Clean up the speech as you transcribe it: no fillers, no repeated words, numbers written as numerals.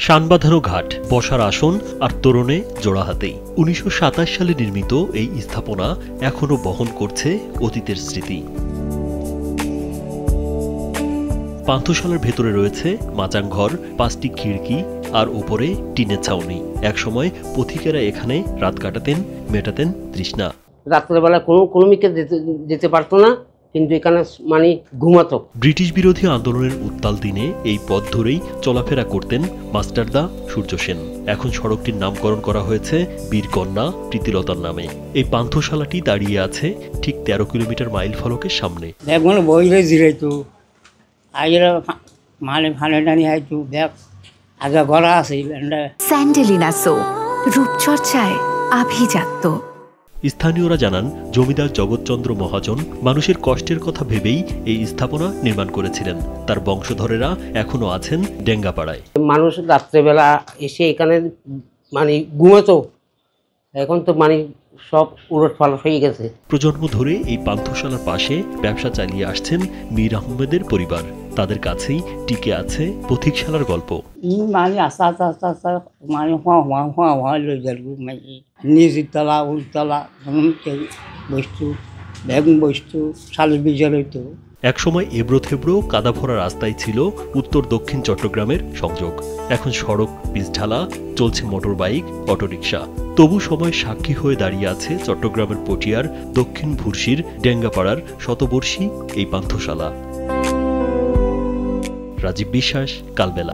শানবাঁধানো ঘাট, বসার আসন আর তোরণে জোড়া হাতেই ১৯২৭ সালে নির্মিত এই স্থাপনা এখনও বহন করছে অতীতের স্মৃতি। পান্থশালার ভেতরে রয়েছে মাচাংঘর, ৫টি খিড়কি আর উপরে টিনের ছাউনি। একসময় পথিকেরা এখানে রাত কাটাতেন, মেটাতেন তৃষ্ণা। রাত্রেবেলা কোনো মিকে যেতে পারতো না, কিন্তু এখানে মানে ঘুমাতো। ব্রিটিশ বিরোধী আন্দোলনের উত্তাল দিনে এই পথ ধরেই চলাফেরা করতেন মাস্টারদা সূর্য সেন। এখন সড়কটির নামকরণ করা হয়েছে বীরকন্যা প্রীতিলতার নামে। এই পান্থশালাটি দাঁড়িয়ে আছে ঠিক ১৩ কিলোমিটার মাইল ফলকের সামনে। বইলে জিরাইতো, আইরা মানে ফানে টানি আইতো, দেখ আগে গড়া আছে। স্যান্ডেলিনা সো, রূপচর্চায় আভিজাত্য। স্থানীয়রা জানান, জমিদার জগৎচন্দ্র মহাজন মানুষের কষ্টের কথা ভেবেই এই স্থাপনা নির্মাণ করেছিলেন। তার বংশধরেরা এখনো আছেন ডেঙ্গাপাড়ায়। মানুষ রাত্রেবেলা এসে এখানে মানে ঘুমাতো, এখন তো মানে সব উলটপালট হয়ে গেছে। প্রজন্ম ধরে এই পান্থশালার পাশে ব্যবসা চালিয়ে আসছেন মীর আহমেদের পরিবার। তাদের কাছেই টিকে আছে পথিকশালার গল্প। মানে আস্তে আস্তে আস্তে আস্তে মানে হওয়া লই গেল। নিচের তলা উলতলা বস্তু বেগুন বস্তু শাল বিজয় হইতো। একসময় এবড়ো থেবড়ো কাদা ভরা রাস্তায় ছিল উত্তর দক্ষিণ চট্টগ্রামের সংযোগ। এখন সড়ক পিচঢালা, চলছে মোটর বাইক, অটোরিকশা। তবু সময় সাক্ষী হয়ে দাঁড়িয়ে আছে চট্টগ্রামের পটিয়ার দক্ষিণ ভুরসির ডেঙ্গাপাড়ার শতবর্ষী এই পান্থশালা। রাজীব বিশ্বাস, কালবেলা।